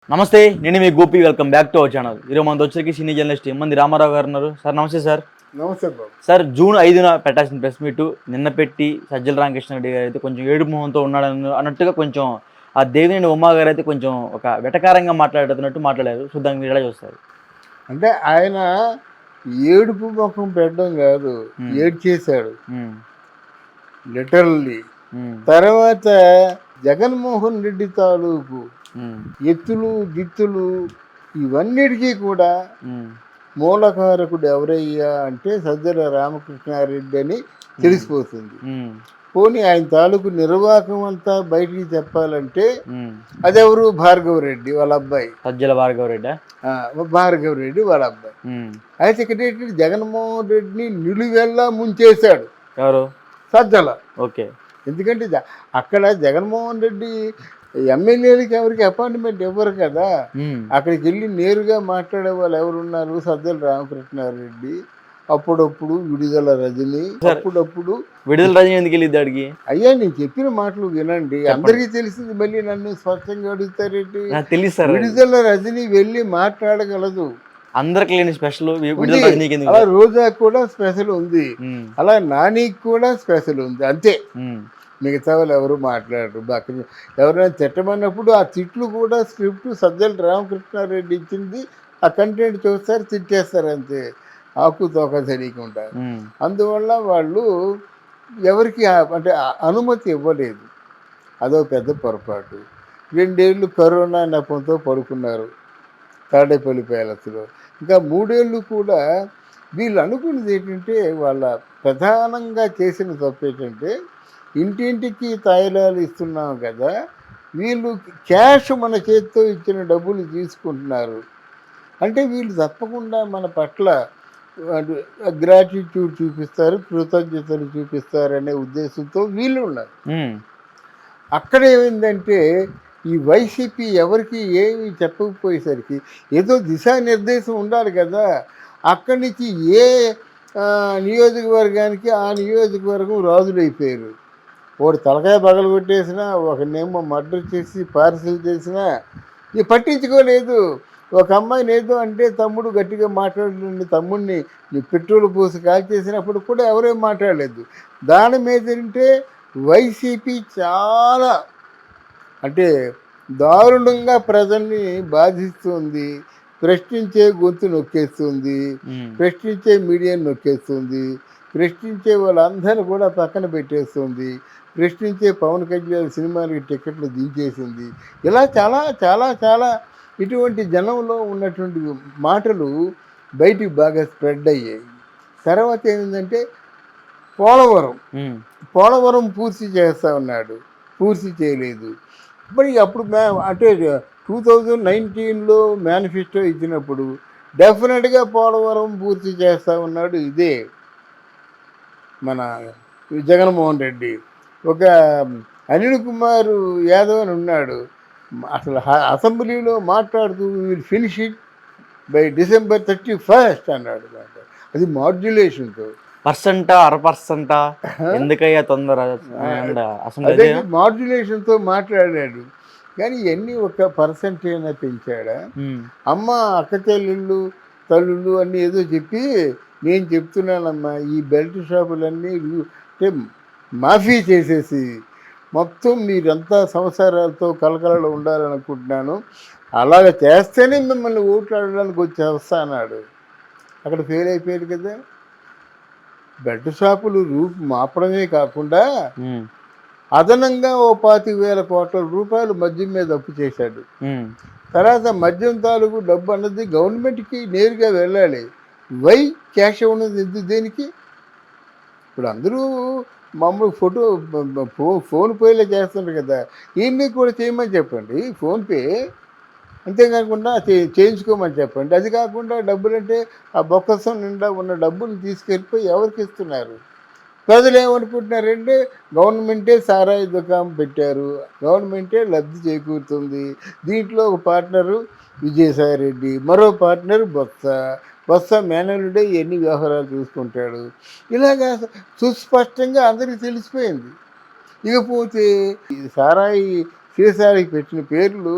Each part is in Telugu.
నమస్తే, నేను మీ Gopi. Welcome back to our channel. ఈరోజు మనతో వచ్చేసరికి సీనియర్ జర్నలిస్ట్ మంది రామారావు గారు ఉన్నారు. సార్ నమస్తే సార్. నమస్తే బాబు. సార్, జూన్ 5న పెట్టాల్సిన ప్రెస్ మీట్ నిన్న పెట్టి సజ్జల రామకృష్ణారెడ్డి గారు అయితే కొంచెం ఏడుపు మొహంతో ఉన్నాడు అన్నట్టుగా కొంచెం ఆ దేవినేని ఉమా గారు అయితే కొంచెం ఒక వెటకారంగా మాట్లాడుతున్నట్టు మాట్లాడారు. సో దాన్ని మీరు ఎలా చూస్తారు? అంటే ఆయన ఏడుపు ముఖం పెట్టడం కాదు, ఏడ్చేశాడు లిటరల్లీ. తర్వాత జగన్మోహన్ రెడ్డి తాలూకు ఎత్తులు దిత్తులు ఇవన్నిటికీ కూడా మూలకారకుడు ఎవరయ్యా అంటే సజ్జల రామకృష్ణారెడ్డి అని తెలిసిపోతుంది. పోనీ ఆయన తాలూకు నిర్వాహకం అంతా బయటికి చెప్పాలంటే అదెవరు? భార్గవరెడ్డి వాళ్ళ అబ్బాయి. సజ్జల భార్గవరెడ్డి. భార్గవరెడ్డి వాళ్ళ అబ్బాయి. అయితే ఇక్కడ జగన్మోహన్ రెడ్డిని నిలువెల్లా ముంచేశాడు. ఎవరు? సజ్జల. ఓకే. ఎందుకంటే అక్కడ జగన్మోహన్ రెడ్డి ఎమ్మెల్యేలకి ఎవరికి అపాయింట్మెంట్ ఇవ్వరు కదా. అక్కడికి వెళ్ళి నేరుగా మాట్లాడే వాళ్ళు ఎవరున్నారు? సజ్జల రామకృష్ణారెడ్డి, అప్పుడప్పుడు విడుదల రజని, అప్పుడప్పుడు విడుదల రజని ఎందుకు వెళ్ళిద్ది అడిగి? అయ్యా నేను చెప్పిన మాటలు వినండి, అందరికీ తెలిసింది. మళ్ళీ నన్ను స్పష్టంగా అడుగుతారేంటి? విడుదల రజని వెళ్ళి మాట్లాడగలదు. అందరికి లేని స్పెషల్ అలా రోజా కూడా స్పెషల్ ఉంది, అలా నానికి కూడా స్పెషల్ ఉంది. అంతే, మిగతా వాళ్ళు ఎవరు మాట్లాడరు. ఎవరైనా తిట్టమన్నప్పుడు ఆ తిట్లు కూడా స్క్రిప్ట్ సజ్జల రామకృష్ణారెడ్డి ఇచ్చింది, ఆ కంటెంట్ చూస్తారు, తిట్టేస్తారు అంతే, ఆకు తోక తెలియకుండా. అందువల్ల వాళ్ళు ఎవరికి అంటే అనుమతి ఇవ్వలేదు. అదో పెద్ద పొరపాటు. 2 ఏళ్ళు కరోనా నెపంతో పడుకున్నారు తాడేపల్లి ప్యాలెస్లో. ఇంకా 3 ఏళ్ళు కూడా వీళ్ళు అనుకున్నది ఏంటంటే, వాళ్ళ ప్రధానంగా చేసిన తప్పు ఏంటంటే, ఇంటింటికి తాయిలాలు ఇస్తున్నాం కదా, వీళ్ళు క్యాష్ మన చేతితో ఇచ్చిన డబ్బులు తీసుకుంటున్నారు అంటే వీళ్ళు తప్పకుండా మన పట్ల గ్రాటిట్యూడ్ చూపిస్తారు, కృతజ్ఞతలు చూపిస్తారు అనే ఉద్దేశంతో వీళ్ళు ఉన్నారు. అక్కడ ఏమైందంటే, ఈ వైసీపీ ఎవరికి ఏమి చెప్పకపోయేసరికి ఏదో దిశానిర్దేశం ఉండాలి కదా. అక్కడి నుంచి ఏ నియోజకవర్గానికి ఆ నియోజకవర్గం రాజులైపోయారు. ఒకటి తలకాయ పగలు కొట్టేసినా, ఒకనేమో మర్డర్ చేసి పార్సిల్ చేసినా ఇది పట్టించుకోలేదు. ఒక అమ్మాయిని ఏదో అంటే తమ్ముడు గట్టిగా మాట్లాడండి, తమ్ముడిని పెట్రోల్ పోసి కాల్చేసినప్పుడు కూడా ఎవరేం మాట్లాడలేదు. దాని మీద అంటే వైసీపీ చాలా అంటే దారుణంగా ప్రజల్ని బాధిస్తుంది, ప్రశ్నించే గొంతు నొక్కేస్తుంది, ప్రశ్నించే మీడియాని నొక్కేస్తుంది, ప్రశ్నించే వాళ్ళందరూ కూడా పక్కన పెట్టేస్తుంది, ప్రశ్నించే పవన్ కళ్యాణ్ సినిమాలకి టికెట్లు దించేసింది. ఇలా చాలా చాలా చాలా ఇటువంటి జనంలో ఉన్నటువంటి మాటలు బయటికి బాగా స్ప్రెడ్ అయ్యాయి. తర్వాత ఏమిందంటే, పోలవరం పూర్తి చేస్తా ఉన్నాడు, పూర్తి చేయలేదు. మరి అప్పుడు అంటే 2019లో మేనిఫెస్టో ఇచ్చినప్పుడు డెఫినెట్గా పోలవరం పూర్తి చేస్తూ ఉన్నాడు. ఇదే మన జగన్మోహన్ రెడ్డి. ఒక అనిల్ కుమార్ యాదవ్ అని ఉన్నాడు, అసలు అసెంబ్లీలో మాట్లాడుతూ will finish it by December 31 అన్నాడు. అది మాడ్యులేషన్తో. అర%, ఎందుకయ్యా తొందర, మాడ్యులేషన్తో మాట్లాడాడు. కానీ ఇవన్నీ ఒక % అయినా పెంచాడా? అమ్మ అక్క చెల్లెళ్ళు తల్లుళ్ళు అన్నీ ఏదో చెప్పి, నేను చెప్తున్నానమ్మా ఈ బెల్ట్ షాపులన్నీ అంటే మాఫీ చేసేసి మొత్తం మీరంతా సంసారాలతో కలకలలో ఉండాలనుకుంటున్నాను, అలాగ చేస్తేనే మిమ్మల్ని ఓట్లాడడానికి వచ్చేస్తా అన్నాడు. అక్కడ ఫెయిల్ అయిపోయాడు కదా. బెల్ట్ షాపులు రూపు మాపడమే కాకుండా అదనంగా ఓ 25,000 కోట్ల రూపాయలు మద్యం మీద అప్పు చేశాడు. తర్వాత మద్యం తాలూకు డబ్బు అన్నది గవర్నమెంట్కి నేరుగా వెళ్ళాలి. వై క్యాష్ ఉన్నది ఎందుకు, దేనికి? ఇప్పుడు అందరూ మామూలు ఫోన్ పేలో చేస్తున్నారు కదా, ఈయన్ని కూడా చేయమని చెప్పండి ఫోన్పే, అంతేకాకుండా చేయించుకోమని చెప్పండి. అది కాకుండా డబ్బులంటే ఆ బొక్కసం నిండా ఉన్న డబ్బులు తీసుకెళ్ళిపోయి ఎవరికి ఇస్తున్నారు? ప్రజలు ఏమనుకుంటున్నారంటే, గవర్నమెంటే సారాయి దుకాణం పెట్టారు, గవర్నమెంటే లబ్ధి చేకూరుతుంది, దీంట్లో ఒక పార్ట్నరు విజయసాయిరెడ్డి, మరో పార్ట్నర్ బొత్స మేనలుడే ఎన్ని వ్యవహారాలు చూసుకుంటాడు. ఇలాగా సుస్పష్టంగా అందరికీ తెలిసిపోయింది. ఇకపోతే సారాయి సీసాలకి పెట్టిన పేర్లు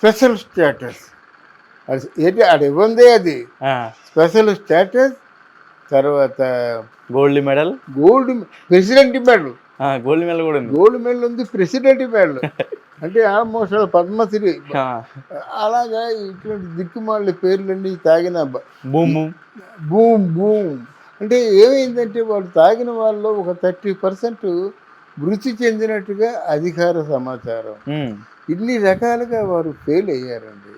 స్పెషల్ స్టేటస్. అది ఏంటి ఆడ ఇవ్వందే అది స్పెషల్ స్టేటస్. తర్వాత gold medal, gold president medal. Gold medal కూడా ఉంది. గోల్డ్ మెడల్ ఉంది, ప్రెసిడెంట్ మెడల్. అంటే ఆల్మోస్ట్ పద్మశ్రీ. అలాగా ఇటువంటి దిక్కుమాల పేర్లన్నీ తాగిన బూమ్ బూమ్ బూమ్ బూమ్. అంటే ఏమైందంటే వాళ్ళు తాగిన వాళ్ళలో ఒక 30% మృతి చెందినట్టుగా అధికార సమాచారం. ఇన్ని రకాలుగా వారు ఫెయిల్ అయ్యారండి.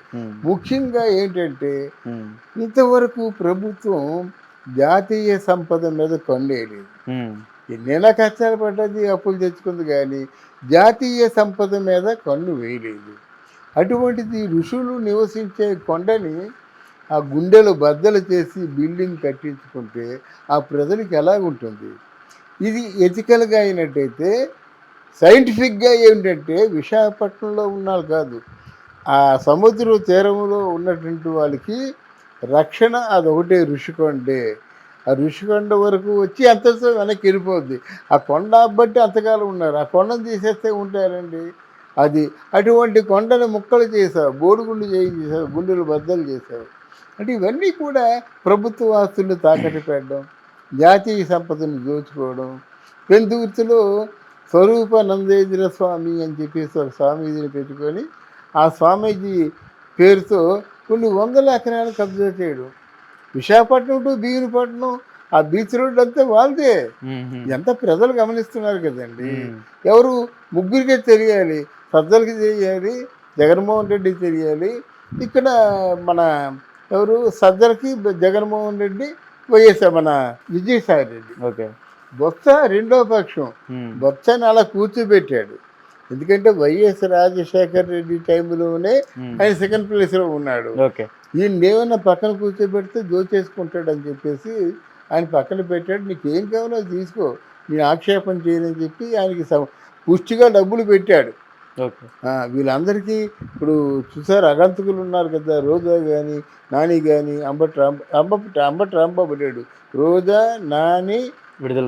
ముఖ్యంగా ఏంటంటే ఇంతవరకు ప్రభుత్వం జాతీయ సంపద మీద కొనేయలేదు. ఎన్నైనా కష్టాలు పడ్డది, అప్పులు తెచ్చుకుంది, కానీ జాతీయ సంపద మీద కన్ను వేయలేదు. అటువంటిది ఋషులు నివసించే కొండని ఆ గుండెలు బద్దలు చేసి బిల్డింగ్ కట్టించుకుంటే ఆ ప్రజలకు ఎలాగుంటుంది? ఇది ఎథికల్గా అయినట్టయితే, సైంటిఫిక్గా ఏంటంటే విశాఖపట్నంలో ఉన్నారు కాదు, ఆ సముద్ర తీరంలో ఉన్నటువంటి వాళ్ళకి రక్షణ అదొకటే ఋషికొండే. ఆ ఋషికొండ వరకు వచ్చి అంతతో వెనక్కి వెళ్ళిపోద్ది. ఆ కొండ బట్టి అంతకాలం ఉన్నారు, ఆ కొండను తీసేస్తే ఉంటారండి. అది అటువంటి కొండను ముక్కలు చేసావు, బోడిగుండు చేయించేసావు, గుండెలు బద్దలు చేసావు. అంటే ఇవన్నీ కూడా ప్రభుత్వ ఆస్తులను తాకట్టు పెట్టడం, జాతీయ సంపదను దోచుకోవడం. పెందుర్తిలో స్వరూపానందేంద్ర స్వామి అని చెప్పేసి ఒక స్వామీజీని పెట్టుకొని ఆ స్వామీజీ పేరుతో కొన్ని వందల ఎకరాలు కబ్జా చేయడం. విశాఖపట్నం టు భీమునిపట్నం ఆ బీచ్ రోడ్ అంతా వాళ్ళదే. ఎంత ప్రజలు గమనిస్తున్నారు కదండి. ఎవరు ముగ్గురికే తెలియాలి, సజ్జలకి తెలియాలి, జగన్మోహన్ రెడ్డికి తెలియాలి. ఇక్కడ మన ఎవరు సజ్జలకి జగన్మోహన్ రెడ్డి, వైఎస్ఆర్ మన విజయసాయి రెడ్డి. ఓకే. బొత్స రెండో పక్షం. బొత్సని అలా కూర్చోబెట్టాడు. ఎందుకంటే వైఎస్ రాజశేఖర్ రెడ్డి టైంలోనే ఆయన సెకండ్ ప్లేస్లో ఉన్నాడు. ఈయన ఏమైనా పక్కన కూర్చోబెడితే దోచేసుకుంటాడని చెప్పేసి ఆయన పక్కన పెట్టాడు. నీకు ఏం కావాలో తీసుకో, నేను ఆక్షేపణ చేయనని చెప్పి ఆయనకి పుష్టిగా డబ్బులు పెట్టాడు. వీళ్ళందరికీ ఇప్పుడు చూసారు, అగంతకులు ఉన్నారు కదా, రోజా కానీ నాని కానీ, అంబటి రాంబాబు లేడు, రోజా, నాని, విడుదల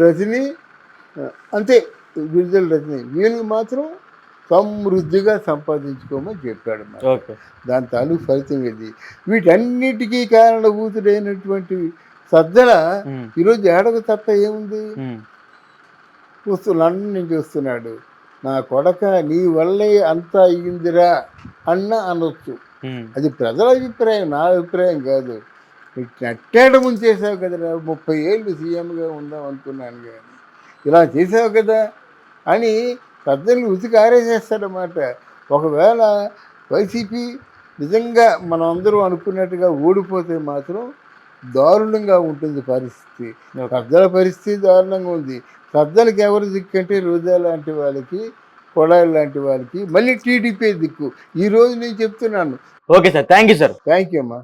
రజని, అంతే విడుదల రజని, వీళ్ళకి మాత్రం సమృద్ధిగా సంపాదించుకోమని చెప్పాడు. దాని తాలూకు ఫలితం ఇది. వీటన్నిటికీ కారణభూతుడైనటువంటి సజ్జల ఈరోజు ఏడకు తప్ప ఏముంది? లండన్ నుంచి వస్తున్నాడు, నా కొడక నీ వల్లే అంతా అయ్యిందిరా అన్న అనొచ్చు. అది ప్రజల అభిప్రాయం, నా అభిప్రాయం కాదు. నట్టేట ముంచేసావు కదరా, 30 ఏళ్ళు సీఎంగా ఉందాం అనుకున్నాను కానీ ఇలా చేసావు కదా అని సజ్జలు ఉతికి ఆరేసేస్తాడన్నమాట. ఒకవేళ వైసీపీ నిజంగా మనం అందరూ అనుకున్నట్టుగా ఓడిపోతే మాత్రం దారుణంగా ఉంటుంది పరిస్థితి. సజ్జల పరిస్థితి దారుణంగా ఉంది. సజ్జలకి ఎవరు దిక్కు అంటే రోజా లాంటి వాళ్ళకి, కొడాలి లాంటి వాళ్ళకి, మళ్ళీ టీడీపీ దిక్కు. ఈరోజు నేను చెప్తున్నాను. Okay sir, thank you sir. Thank you అమ్మా.